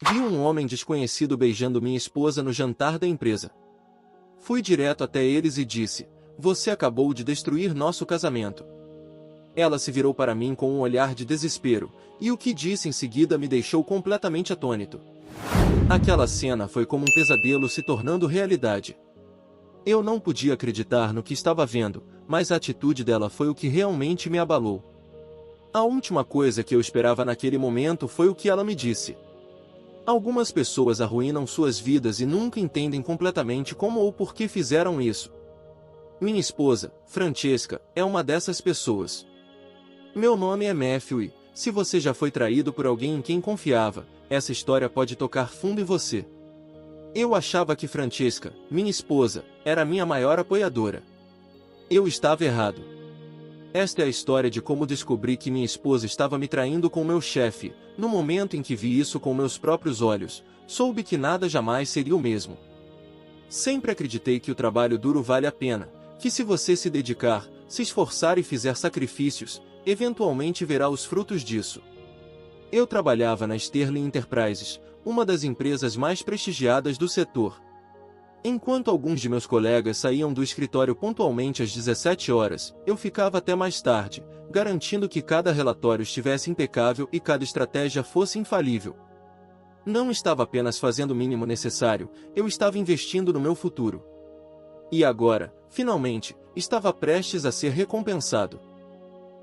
Vi um homem desconhecido beijando minha esposa no jantar da empresa. Fui direto até eles e disse: "Você acabou de destruir nosso casamento." Ela se virou para mim com um olhar de desespero, e o que disse em seguida me deixou completamente atônito. Aquela cena foi como um pesadelo se tornando realidade. Eu não podia acreditar no que estava vendo, mas a atitude dela foi o que realmente me abalou. A última coisa que eu esperava naquele momento foi o que ela me disse. Algumas pessoas arruinam suas vidas e nunca entendem completamente como ou por que fizeram isso. Minha esposa, Francesca, é uma dessas pessoas. Meu nome é Matthew e, se você já foi traído por alguém em quem confiava, essa história pode tocar fundo em você. Eu achava que Francesca, minha esposa, era minha maior apoiadora. Eu estava errado. Esta é a história de como descobri que minha esposa estava me traindo com meu chefe. No momento em que vi isso com meus próprios olhos, soube que nada jamais seria o mesmo. Sempre acreditei que o trabalho duro vale a pena, que se você se dedicar, se esforçar e fizer sacrifícios, eventualmente verá os frutos disso. Eu trabalhava na Sterling Enterprises, uma das empresas mais prestigiadas do setor. Enquanto alguns de meus colegas saíam do escritório pontualmente às 17 horas, eu ficava até mais tarde, garantindo que cada relatório estivesse impecável e cada estratégia fosse infalível. Não estava apenas fazendo o mínimo necessário, eu estava investindo no meu futuro. E agora, finalmente, estava prestes a ser recompensado.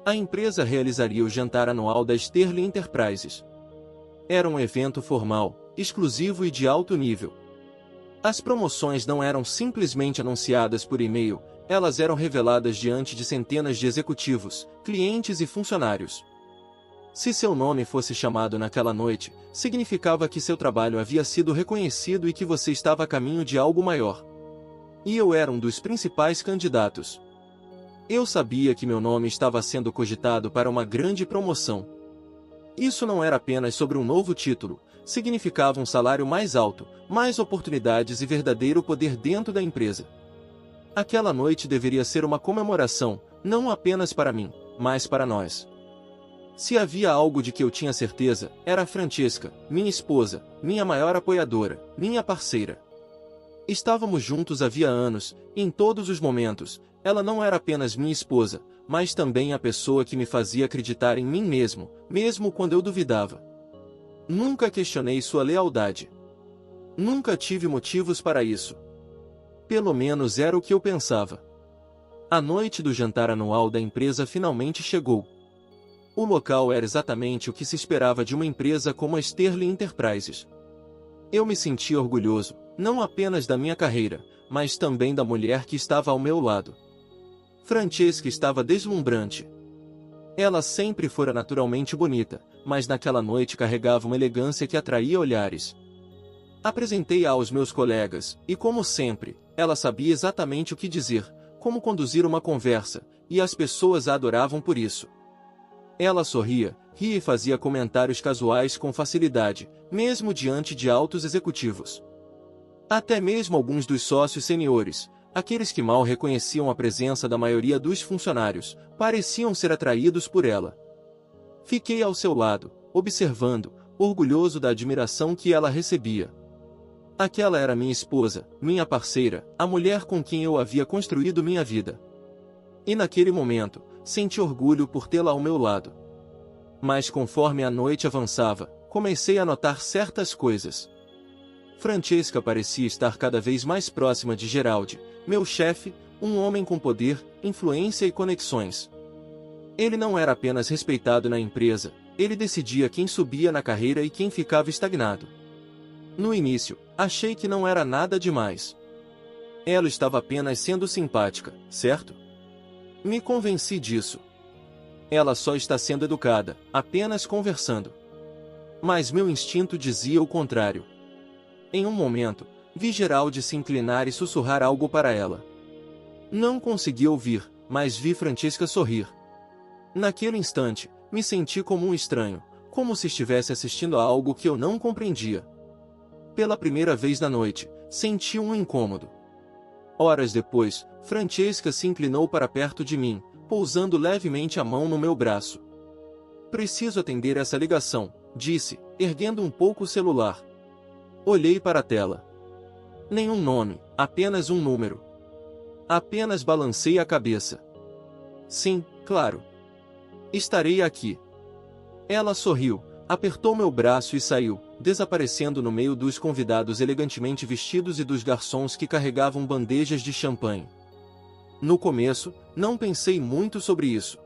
A empresa realizaria o jantar anual da Sterling Enterprises. Era um evento formal, exclusivo e de alto nível. As promoções não eram simplesmente anunciadas por e-mail, elas eram reveladas diante de centenas de executivos, clientes e funcionários. Se seu nome fosse chamado naquela noite, significava que seu trabalho havia sido reconhecido e que você estava a caminho de algo maior. E eu era um dos principais candidatos. Eu sabia que meu nome estava sendo cogitado para uma grande promoção. Isso não era apenas sobre um novo título, significava um salário mais alto, mais oportunidades e verdadeiro poder dentro da empresa. Aquela noite deveria ser uma comemoração, não apenas para mim, mas para nós. Se havia algo de que eu tinha certeza, era a Francesca, minha esposa, minha maior apoiadora, minha parceira. Estávamos juntos havia anos, e em todos os momentos, ela não era apenas minha esposa, mas também a pessoa que me fazia acreditar em mim mesmo, mesmo quando eu duvidava. Nunca questionei sua lealdade. Nunca tive motivos para isso. Pelo menos era o que eu pensava. A noite do jantar anual da empresa finalmente chegou. O local era exatamente o que se esperava de uma empresa como a Sterling Enterprises. Eu me sentia orgulhoso, não apenas da minha carreira, mas também da mulher que estava ao meu lado. Francesca estava deslumbrante. Ela sempre fora naturalmente bonita, mas naquela noite carregava uma elegância que atraía olhares. Apresentei-a aos meus colegas, e como sempre, ela sabia exatamente o que dizer, como conduzir uma conversa, e as pessoas a adoravam por isso. Ela sorria, ria e fazia comentários casuais com facilidade, mesmo diante de altos executivos. Até mesmo alguns dos sócios seniores, aqueles que mal reconheciam a presença da maioria dos funcionários, pareciam ser atraídos por ela. Fiquei ao seu lado, observando, orgulhoso da admiração que ela recebia. Aquela era minha esposa, minha parceira, a mulher com quem eu havia construído minha vida. E naquele momento, senti orgulho por tê-la ao meu lado. Mas conforme a noite avançava, comecei a notar certas coisas. Francesca parecia estar cada vez mais próxima de Geraldi, meu chefe, um homem com poder, influência e conexões. Ele não era apenas respeitado na empresa, ele decidia quem subia na carreira e quem ficava estagnado. No início, achei que não era nada demais. Ela estava apenas sendo simpática, certo? Me convenci disso. Ela só está sendo educada, apenas conversando. Mas meu instinto dizia o contrário. Em um momento, vi Geraldi se inclinar e sussurrar algo para ela. Não consegui ouvir, mas vi Francesca sorrir. Naquele instante, me senti como um estranho, como se estivesse assistindo a algo que eu não compreendia. Pela primeira vez na noite, senti um incômodo. Horas depois, Francesca se inclinou para perto de mim, pousando levemente a mão no meu braço. Preciso atender essa ligação, disse, erguendo um pouco o celular. Olhei para a tela. Nenhum nome, apenas um número. Apenas balancei a cabeça. Sim, claro. Estarei aqui. Ela sorriu, apertou meu braço e saiu, desaparecendo no meio dos convidados elegantemente vestidos e dos garçons que carregavam bandejas de champanhe. No começo, não pensei muito sobre isso.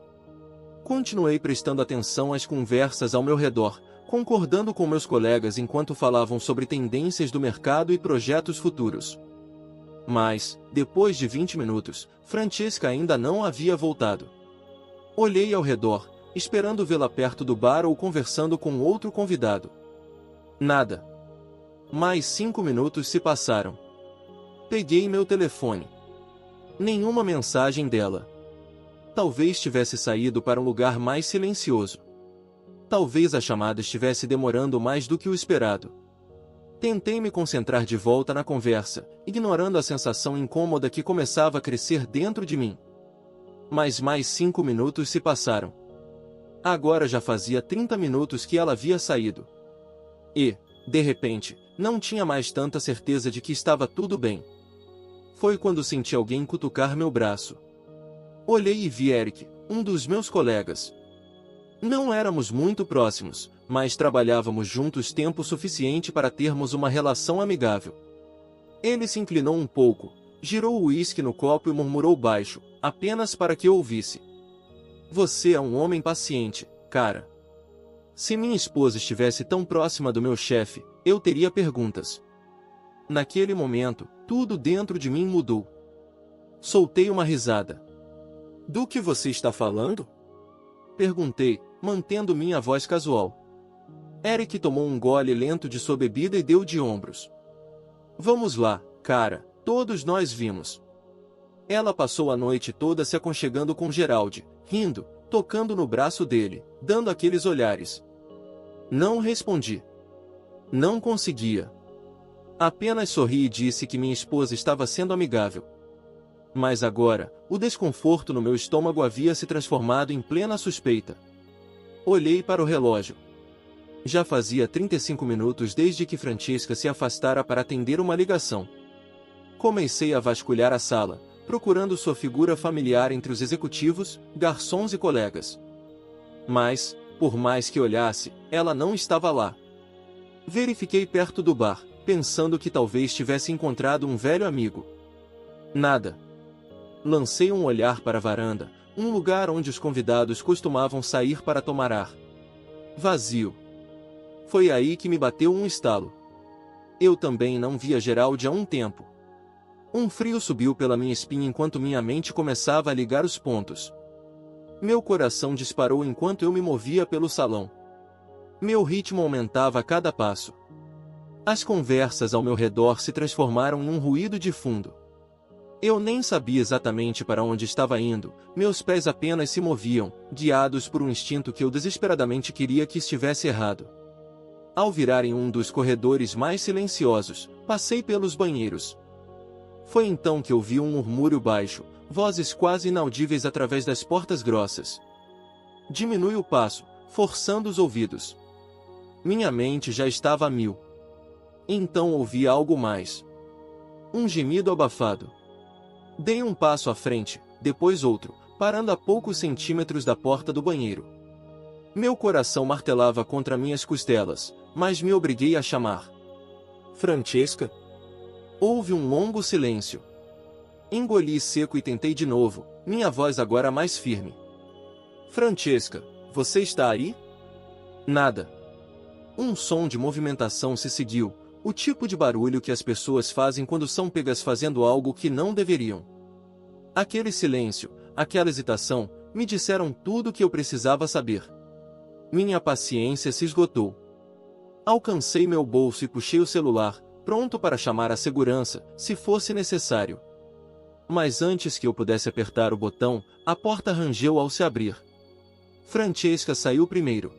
Continuei prestando atenção às conversas ao meu redor, concordando com meus colegas enquanto falavam sobre tendências do mercado e projetos futuros. Mas, depois de 20 minutos, Francesca ainda não havia voltado. Olhei ao redor, esperando vê-la perto do bar ou conversando com outro convidado. Nada. Mais 5 minutos se passaram. Peguei meu telefone. Nenhuma mensagem dela. Talvez tivesse saído para um lugar mais silencioso. Talvez a chamada estivesse demorando mais do que o esperado. Tentei me concentrar de volta na conversa, ignorando a sensação incômoda que começava a crescer dentro de mim. Mas mais 5 minutos se passaram. Agora já fazia 30 minutos que ela havia saído. E, de repente, não tinha mais tanta certeza de que estava tudo bem. Foi quando senti alguém cutucar meu braço. Olhei e vi Eric, um dos meus colegas. Não éramos muito próximos, mas trabalhávamos juntos tempo suficiente para termos uma relação amigável. Ele se inclinou um pouco, girou o uísque no copo e murmurou baixo, apenas para que eu ouvisse. Você é um homem paciente, cara. Se minha esposa estivesse tão próxima do meu chefe, eu teria perguntas. Naquele momento, tudo dentro de mim mudou. Soltei uma risada. Do que você está falando? Perguntei, mantendo minha voz casual. Eric tomou um gole lento de sua bebida e deu de ombros. Vamos lá, cara, todos nós vimos. Ela passou a noite toda se aconchegando com Gerald, rindo, tocando no braço dele, dando aqueles olhares. Não respondi. Não conseguia. Apenas sorri e disse que minha esposa estava sendo amigável. Mas agora, o desconforto no meu estômago havia se transformado em plena suspeita. Olhei para o relógio. Já fazia 35 minutos desde que Francesca se afastara para atender uma ligação. Comecei a vasculhar a sala, procurando sua figura familiar entre os executivos, garçons e colegas. Mas, por mais que olhasse, ela não estava lá. Verifiquei perto do bar, pensando que talvez tivesse encontrado um velho amigo. Nada. Lancei um olhar para a varanda, um lugar onde os convidados costumavam sair para tomar ar. Vazio. Foi aí que me bateu um estalo. Eu também não via Gerald há um tempo. Um frio subiu pela minha espinha enquanto minha mente começava a ligar os pontos. Meu coração disparou enquanto eu me movia pelo salão. Meu ritmo aumentava a cada passo. As conversas ao meu redor se transformaram em um ruído de fundo. Eu nem sabia exatamente para onde estava indo, meus pés apenas se moviam, guiados por um instinto que eu desesperadamente queria que estivesse errado. Ao virar em um dos corredores mais silenciosos, passei pelos banheiros. Foi então que ouvi um murmúrio baixo, vozes quase inaudíveis através das portas grossas. Diminui o passo, forçando os ouvidos. Minha mente já estava a mil. Então ouvi algo mais. Um gemido abafado. Dei um passo à frente, depois outro, parando a poucos centímetros da porta do banheiro. Meu coração martelava contra minhas costelas, mas me obriguei a chamar. Francesca? Houve um longo silêncio. Engoli seco e tentei de novo, minha voz agora mais firme. Francesca, você está aí? Nada. Um som de movimentação se seguiu, o tipo de barulho que as pessoas fazem quando são pegas fazendo algo que não deveriam. Aquele silêncio, aquela hesitação, me disseram tudo o que eu precisava saber. Minha paciência se esgotou. Alcancei meu bolso e puxei o celular, pronto para chamar a segurança, se fosse necessário. Mas antes que eu pudesse apertar o botão, a porta rangeu ao se abrir. Francesca saiu primeiro.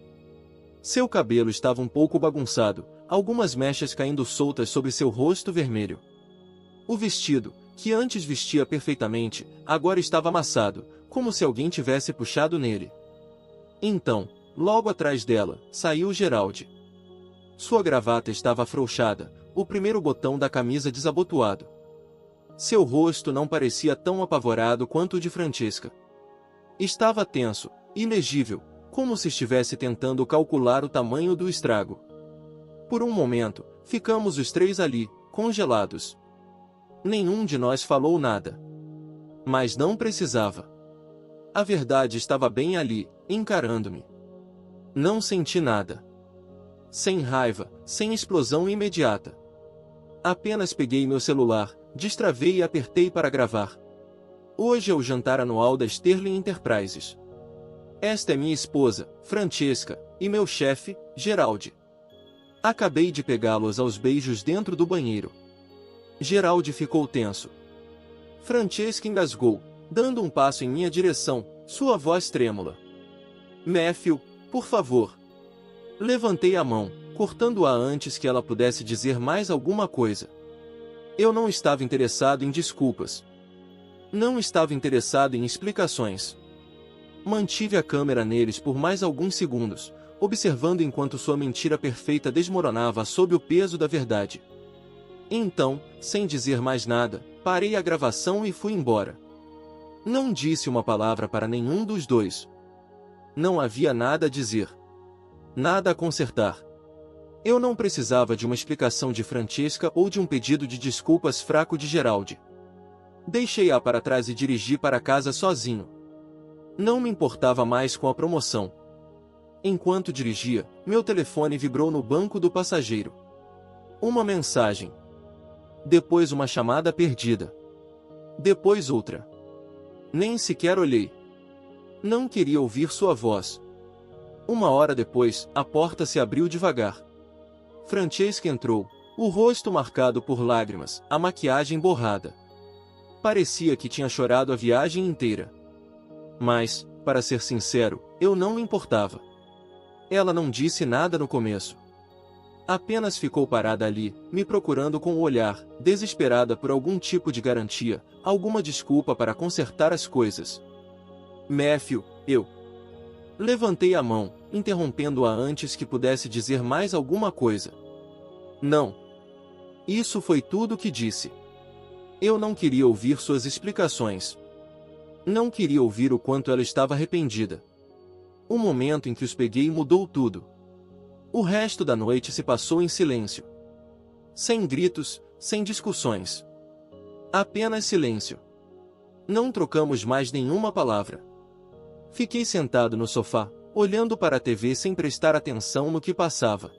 Seu cabelo estava um pouco bagunçado, algumas mechas caindo soltas sobre seu rosto vermelho. O vestido, que antes vestia perfeitamente, agora estava amassado, como se alguém tivesse puxado nele. Então, logo atrás dela, saiu Gerald. Sua gravata estava afrouxada, o primeiro botão da camisa desabotoado. Seu rosto não parecia tão apavorado quanto o de Francesca. Estava tenso, ilegível, como se estivesse tentando calcular o tamanho do estrago. Por um momento, ficamos os três ali, congelados. Nenhum de nós falou nada. Mas não precisava. A verdade estava bem ali, encarando-me. Não senti nada. Sem raiva, sem explosão imediata. Apenas peguei meu celular, destravei e apertei para gravar. Hoje é o jantar anual da Sterling Enterprises. Esta é minha esposa, Francesca, e meu chefe, Geraldi. Acabei de pegá-los aos beijos dentro do banheiro. Geraldi ficou tenso. Francesca engasgou, dando um passo em minha direção, sua voz trêmula. Matthew, por favor. Levantei a mão, cortando-a antes que ela pudesse dizer mais alguma coisa. Eu não estava interessado em desculpas. Não estava interessado em explicações. Mantive a câmera neles por mais alguns segundos, observando enquanto sua mentira perfeita desmoronava sob o peso da verdade. Então, sem dizer mais nada, parei a gravação e fui embora. Não disse uma palavra para nenhum dos dois. Não havia nada a dizer. Nada a consertar. Eu não precisava de uma explicação de Francesca ou de um pedido de desculpas fraco de Geraldi. Deixei-a para trás e dirigi para casa sozinho. Não me importava mais com a promoção. Enquanto dirigia, meu telefone vibrou no banco do passageiro. Uma mensagem. Depois uma chamada perdida. Depois outra. Nem sequer olhei. Não queria ouvir sua voz. Uma hora depois, a porta se abriu devagar. Francesca entrou, o rosto marcado por lágrimas, a maquiagem borrada. Parecia que tinha chorado a viagem inteira. Mas, para ser sincero, eu não me importava. Ela não disse nada no começo. Apenas ficou parada ali, me procurando com o olhar, desesperada por algum tipo de garantia, alguma desculpa para consertar as coisas. Matthew, eu. Levantei a mão, interrompendo-a antes que pudesse dizer mais alguma coisa. Não. Isso foi tudo o que disse. Eu não queria ouvir suas explicações. Não queria ouvir o quanto ela estava arrependida. O momento em que os peguei mudou tudo. O resto da noite se passou em silêncio. Sem gritos, sem discussões. Apenas silêncio. Não trocamos mais nenhuma palavra. Fiquei sentado no sofá, olhando para a TV sem prestar atenção no que passava.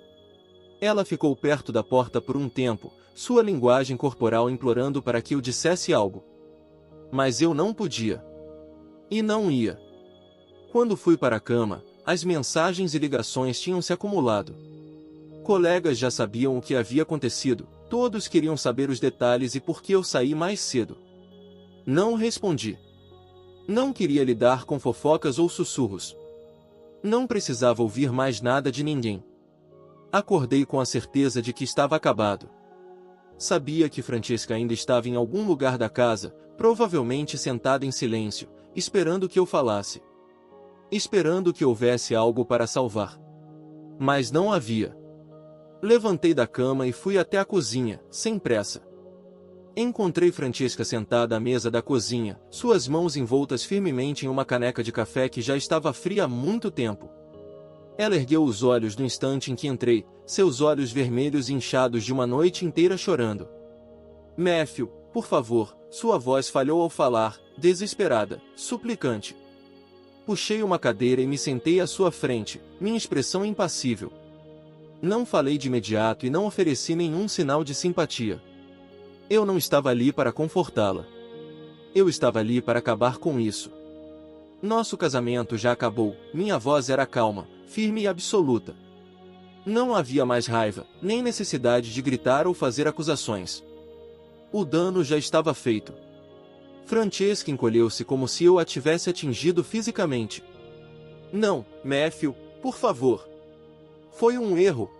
Ela ficou perto da porta por um tempo, sua linguagem corporal implorando para que eu dissesse algo. Mas eu não podia. E não ia. Quando fui para a cama, as mensagens e ligações tinham se acumulado. Colegas já sabiam o que havia acontecido, todos queriam saber os detalhes e por que eu saí mais cedo. Não respondi. Não queria lidar com fofocas ou sussurros. Não precisava ouvir mais nada de ninguém. Acordei com a certeza de que estava acabado. Sabia que Francesca ainda estava em algum lugar da casa, provavelmente sentada em silêncio, esperando que eu falasse. Esperando que houvesse algo para salvar. Mas não havia. Levantei da cama e fui até a cozinha, sem pressa. Encontrei Francesca sentada à mesa da cozinha, suas mãos envoltas firmemente em uma caneca de café que já estava fria há muito tempo. Ela ergueu os olhos no instante em que entrei, seus olhos vermelhos e inchados de uma noite inteira chorando. Matthew, por favor, sua voz falhou ao falar, desesperada, suplicante. Puxei uma cadeira e me sentei à sua frente, minha expressão impassível. Não falei de imediato e não ofereci nenhum sinal de simpatia. Eu não estava ali para confortá-la. Eu estava ali para acabar com isso. Nosso casamento já acabou, minha voz era calma, firme e absoluta. Não havia mais raiva, nem necessidade de gritar ou fazer acusações. O dano já estava feito. Francesca encolheu-se como se eu a tivesse atingido fisicamente. Não, Matthew, por favor. Foi um erro.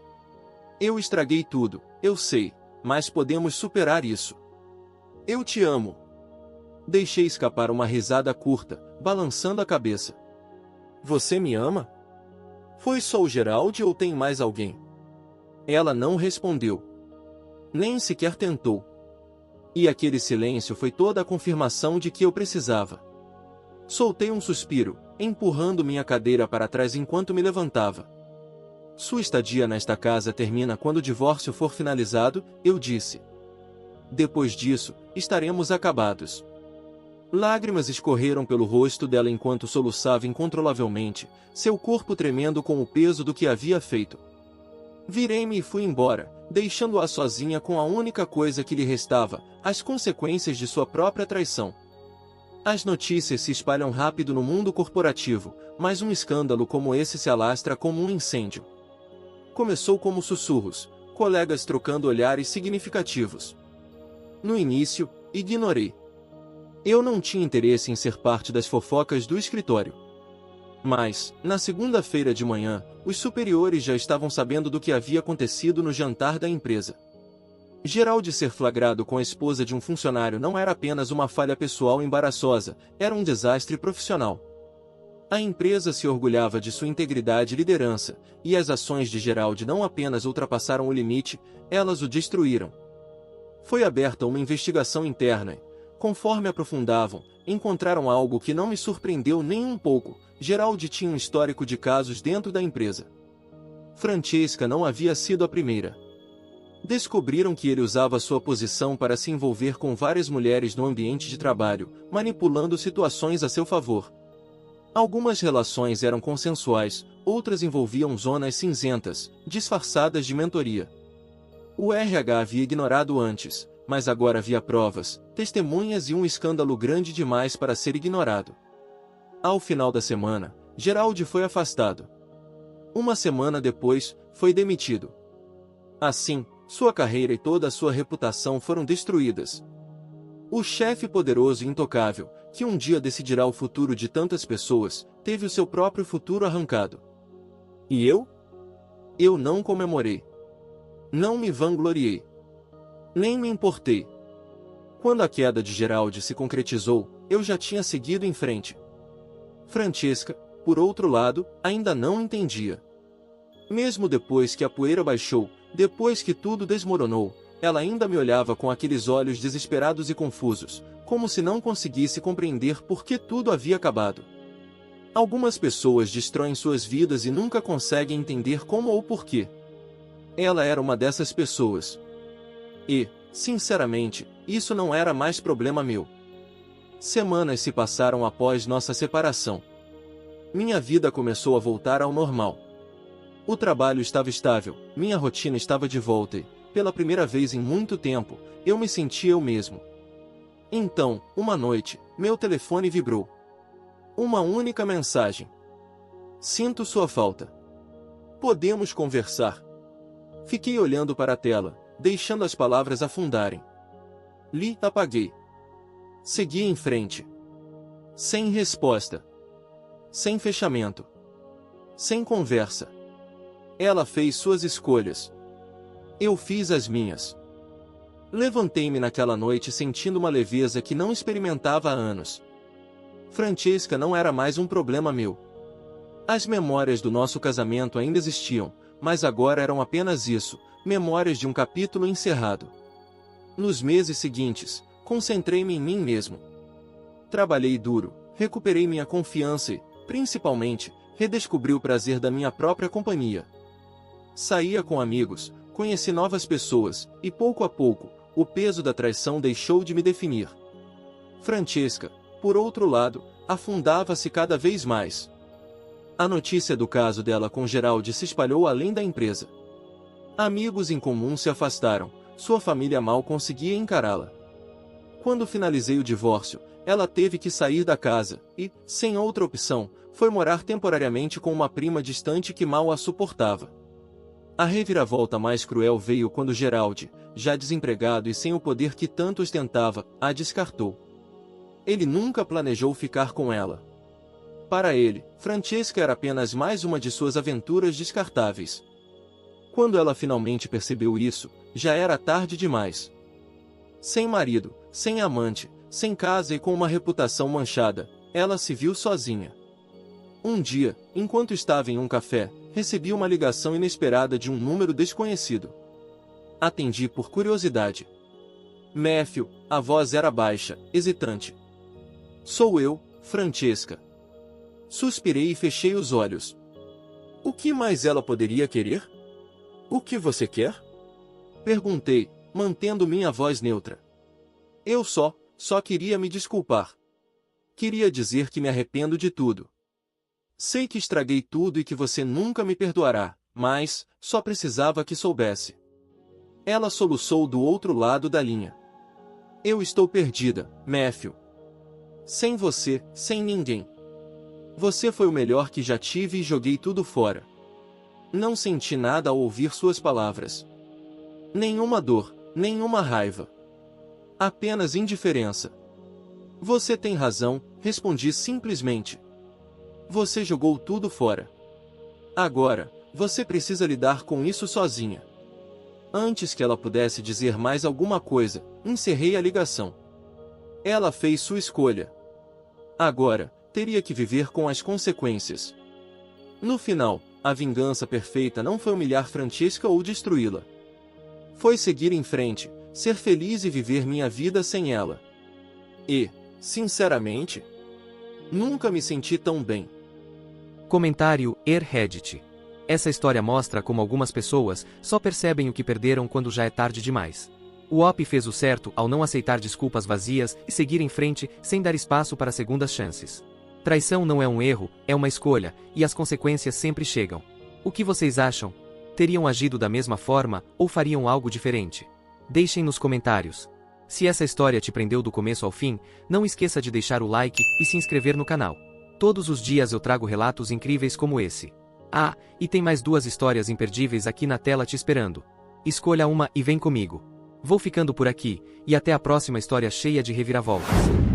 Eu estraguei tudo, eu sei, mas podemos superar isso. Eu te amo. Deixei escapar uma risada curta, balançando a cabeça. Você me ama? Foi só o Geraldi ou tem mais alguém? Ela não respondeu. Nem sequer tentou. E aquele silêncio foi toda a confirmação de que eu precisava. Soltei um suspiro, empurrando minha cadeira para trás enquanto me levantava. Sua estadia nesta casa termina quando o divórcio for finalizado, eu disse. Depois disso, estaremos acabados. Lágrimas escorreram pelo rosto dela enquanto soluçava incontrolavelmente, seu corpo tremendo com o peso do que havia feito. Virei-me e fui embora, deixando-a sozinha com a única coisa que lhe restava, as consequências de sua própria traição. As notícias se espalham rápido no mundo corporativo, mas um escândalo como esse se alastra como um incêndio. Começou como sussurros, colegas trocando olhares significativos. No início, ignorei. Eu não tinha interesse em ser parte das fofocas do escritório. Mas, na segunda-feira de manhã, os superiores já estavam sabendo do que havia acontecido no jantar da empresa. Geraldi ser flagrado com a esposa de um funcionário não era apenas uma falha pessoal embaraçosa, era um desastre profissional. A empresa se orgulhava de sua integridade e liderança, e as ações de Geraldi não apenas ultrapassaram o limite, elas o destruíram. Foi aberta uma investigação interna e, conforme aprofundavam, encontraram algo que não me surpreendeu nem um pouco. Geraldi tinha um histórico de casos dentro da empresa. Francesca não havia sido a primeira. Descobriram que ele usava sua posição para se envolver com várias mulheres no ambiente de trabalho, manipulando situações a seu favor. Algumas relações eram consensuais, outras envolviam zonas cinzentas, disfarçadas de mentoria. O RH havia ignorado antes, mas agora havia provas, testemunhas e um escândalo grande demais para ser ignorado. Ao final da semana, Geraldi foi afastado. Uma semana depois, foi demitido. Assim, sua carreira e toda a sua reputação foram destruídas. O chefe poderoso e intocável, que um dia decidirá o futuro de tantas pessoas, teve o seu próprio futuro arrancado. E eu? Eu não comemorei. Não me vangloriei. Nem me importei. Quando a queda de Geraldi se concretizou, eu já tinha seguido em frente. Francesca, por outro lado, ainda não entendia. Mesmo depois que a poeira baixou, depois que tudo desmoronou, ela ainda me olhava com aqueles olhos desesperados e confusos, como se não conseguisse compreender por que tudo havia acabado. Algumas pessoas destroem suas vidas e nunca conseguem entender como ou porquê. Ela era uma dessas pessoas. E, sinceramente, isso não era mais problema meu. Semanas se passaram após nossa separação. Minha vida começou a voltar ao normal. O trabalho estava estável, minha rotina estava de volta e, pela primeira vez em muito tempo, eu me sentia eu mesmo. Então, uma noite, meu telefone vibrou. Uma única mensagem. Sinto sua falta. Podemos conversar? Fiquei olhando para a tela, deixando as palavras afundarem. Li, apaguei. Segui em frente. Sem resposta. Sem fechamento. Sem conversa. Ela fez suas escolhas. Eu fiz as minhas. Levantei-me naquela noite sentindo uma leveza que não experimentava há anos. Francesca não era mais um problema meu. As memórias do nosso casamento ainda existiam, mas agora eram apenas isso, memórias de um capítulo encerrado. Nos meses seguintes, concentrei-me em mim mesmo. Trabalhei duro, recuperei minha confiança e, principalmente, redescobri o prazer da minha própria companhia. Saía com amigos, conheci novas pessoas, e pouco a pouco, o peso da traição deixou de me definir. Francesca, por outro lado, afundava-se cada vez mais. A notícia do caso dela com Geraldi se espalhou além da empresa. Amigos em comum se afastaram, sua família mal conseguia encará-la. Quando finalizei o divórcio, ela teve que sair da casa e, sem outra opção, foi morar temporariamente com uma prima distante que mal a suportava. A reviravolta mais cruel veio quando Geraldi, já desempregado e sem o poder que tanto ostentava, a descartou. Ele nunca planejou ficar com ela. Para ele, Francesca era apenas mais uma de suas aventuras descartáveis. Quando ela finalmente percebeu isso, já era tarde demais. Sem marido, sem amante, sem casa e com uma reputação manchada, ela se viu sozinha. Um dia, enquanto estava em um café, recebi uma ligação inesperada de um número desconhecido. Atendi por curiosidade. Matthew, a voz era baixa, hesitante. Sou eu, Francesca. Suspirei e fechei os olhos. O que mais ela poderia querer? O que você quer? Perguntei, mantendo minha voz neutra. Eu só queria me desculpar. Queria dizer que me arrependo de tudo. Sei que estraguei tudo e que você nunca me perdoará, mas só precisava que soubesse. Ela soluçou do outro lado da linha. Eu estou perdida, Matthew. Sem você, sem ninguém. Você foi o melhor que já tive e joguei tudo fora. Não senti nada ao ouvir suas palavras. Nenhuma dor, nenhuma raiva. Apenas indiferença. Você tem razão, respondi simplesmente. Você jogou tudo fora. Agora, você precisa lidar com isso sozinha. Antes que ela pudesse dizer mais alguma coisa, encerrei a ligação. Ela fez sua escolha. Agora, teria que viver com as consequências. No final, a vingança perfeita não foi humilhar Francesca ou destruí-la. Foi seguir em frente, ser feliz e viver minha vida sem ela. E, sinceramente, nunca me senti tão bem. Comentário Reddit. Essa história mostra como algumas pessoas só percebem o que perderam quando já é tarde demais. O Op fez o certo ao não aceitar desculpas vazias e seguir em frente sem dar espaço para segundas chances. Traição não é um erro, é uma escolha, e as consequências sempre chegam. O que vocês acham? Teriam agido da mesma forma ou fariam algo diferente? Deixem nos comentários. Se essa história te prendeu do começo ao fim, não esqueça de deixar o like e se inscrever no canal. Todos os dias eu trago relatos incríveis como esse. Ah, e tem mais 2 histórias imperdíveis aqui na tela te esperando. Escolha uma e vem comigo. Vou ficando por aqui, e até a próxima história cheia de reviravoltas.